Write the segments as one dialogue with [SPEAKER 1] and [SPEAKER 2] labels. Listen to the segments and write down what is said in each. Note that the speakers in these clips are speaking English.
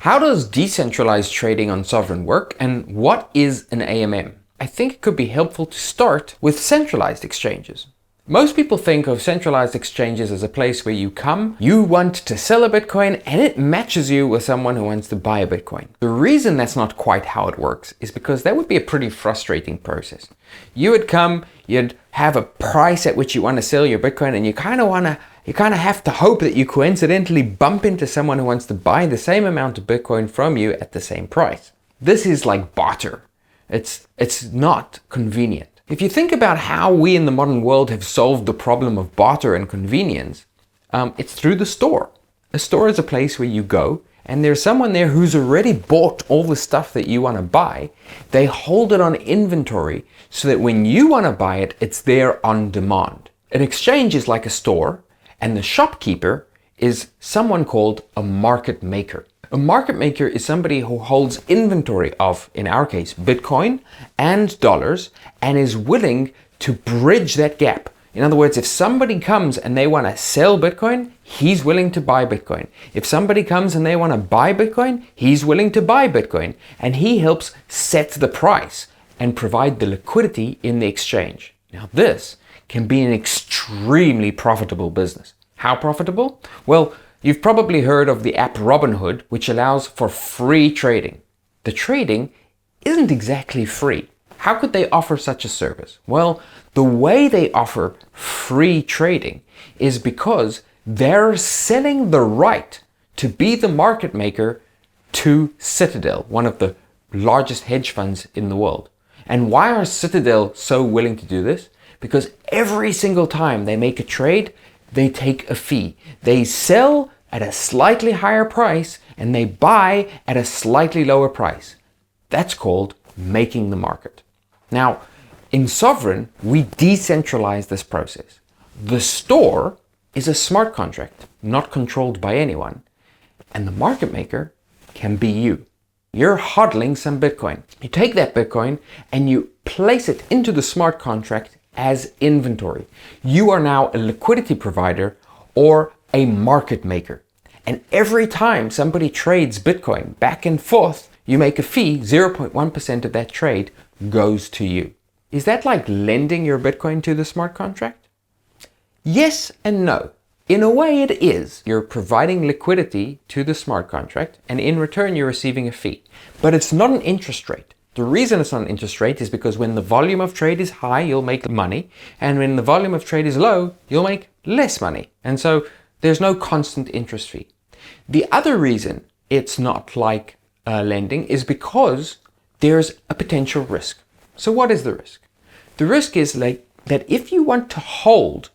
[SPEAKER 1] How does decentralized trading on Sovryn work, and what is an AMM? I think it could be helpful to start with centralized exchanges. Most people think of centralized exchanges as a place where you come, you want to sell a Bitcoin, and it matches you with someone who wants to buy a Bitcoin. The reason that's not quite how it works is because that would be a pretty frustrating process. You would come, you'd have a price at which you want to sell your Bitcoin, and you kind of have to hope that you coincidentally bump into someone who wants to buy the same amount of Bitcoin from you at the same price. This is like barter. It's not convenient. If you think about how we in the modern world have solved the problem of barter and convenience, it's through the store. A store is a place where you go and there's someone there who's already bought all the stuff that you want to buy. They hold it on inventory so that when you want to buy it, it's there on demand. An exchange is like a store, and the shopkeeper is someone called a market maker. A market maker is somebody who holds inventory of, in our case, Bitcoin and dollars, and is willing to bridge that gap. In other words, if somebody comes and they want to sell Bitcoin, he's willing to buy Bitcoin. If somebody comes and they want to buy Bitcoin, he's willing to buy Bitcoin. And he helps set the price and provide the liquidity in the exchange. Now this can be an extremely profitable business. How profitable? Well, you've probably heard of the app Robinhood, which allows for free trading. The trading isn't exactly free. How could they offer such a service? Well, the way they offer free trading is because they're selling the right to be the market maker to Citadel, one of the largest hedge funds in the world. And why are Citadel so willing to do this? Because every single time they make a trade, they take a fee. They sell at a slightly higher price and they buy at a slightly lower price. That's called making the market. Now, in Sovryn, we decentralize this process. The store is a smart contract, not controlled by anyone, and the market maker can be you. You're hodling some Bitcoin. You take that Bitcoin and you place it into the smart contract as inventory. You are now a liquidity provider or a market maker. And every time somebody trades Bitcoin back and forth, you make a fee. 0.1% of that trade goes to you. Is that like lending your Bitcoin to the smart contract? Yes and no. In a way it is. You're providing liquidity to the smart contract and in return you're receiving a fee. But it's not an interest rate. The reason it's not an interest rate is because when the volume of trade is high, you'll make money. And when the volume of trade is low, you'll make less money. And so there's no constant interest fee. The other reason it's not like lending is because there's a potential risk. So what is the risk? The risk is like that if you want to hold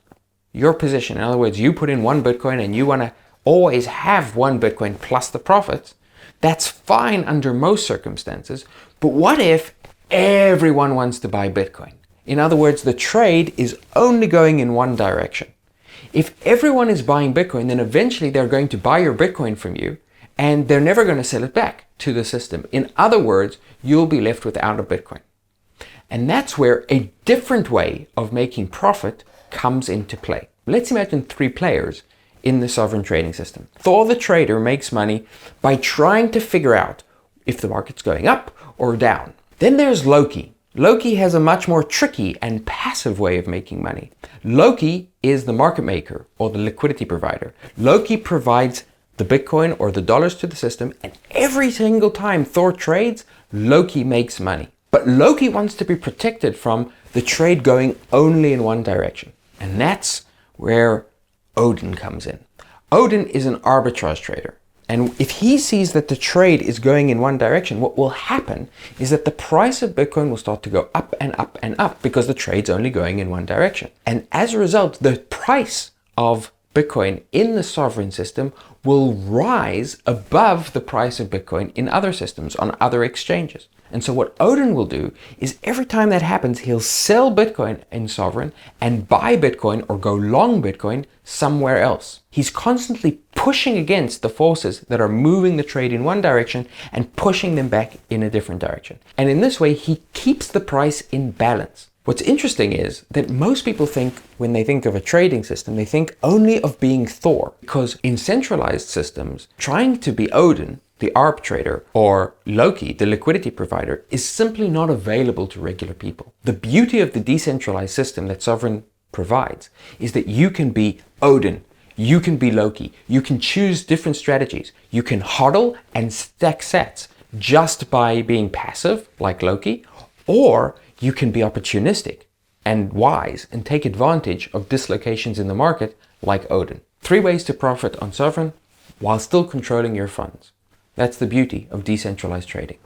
[SPEAKER 1] your position, in other words, you put in one Bitcoin and you want to always have one Bitcoin plus the profits, that's fine under most circumstances. But what if everyone wants to buy Bitcoin? In other words, the trade is only going in one direction. If everyone is buying Bitcoin, then eventually they're going to buy your Bitcoin from you and they're never going to sell it back to the system. In other words, you'll be left without a Bitcoin. And that's where a different way of making profit comes into play. Let's imagine 3 players in the Sovryn trading system. Thor the trader makes money by trying to figure out if the market's going up or down. Then there's Loki. Loki has a much more tricky and passive way of making money. Loki is the market maker or the liquidity provider. Loki provides the Bitcoin or the dollars to the system, and every single time Thor trades, Loki makes money. But Loki wants to be protected from the trade going only in one direction. And that's where Odin comes in. Odin is an arbitrage trader. And if he sees that the trade is going in one direction, what will happen is that the price of Bitcoin will start to go up and up and up because the trade's only going in one direction. And as a result, the price of Bitcoin in the Sovryn system will rise above the price of Bitcoin in other systems on other exchanges. And so what Odin will do is every time that happens, he'll sell Bitcoin in Sovryn and buy Bitcoin or go long Bitcoin somewhere else. He's constantly pushing against the forces that are moving the trade in one direction and pushing them back in a different direction. And in this way, he keeps the price in balance. What's interesting is that most people think, when they think of a trading system, they think only of being Thor. Because in centralized systems, trying to be Odin the arb trader, or Loki, the liquidity provider, is simply not available to regular people. The beauty of the decentralized system that Sovryn provides is that you can be Odin, you can be Loki, you can choose different strategies, you can hodl and stack sets just by being passive like Loki, or you can be opportunistic and wise and take advantage of dislocations in the market like Odin. 3 ways to profit on Sovryn while still controlling your funds. That's the beauty of decentralized trading.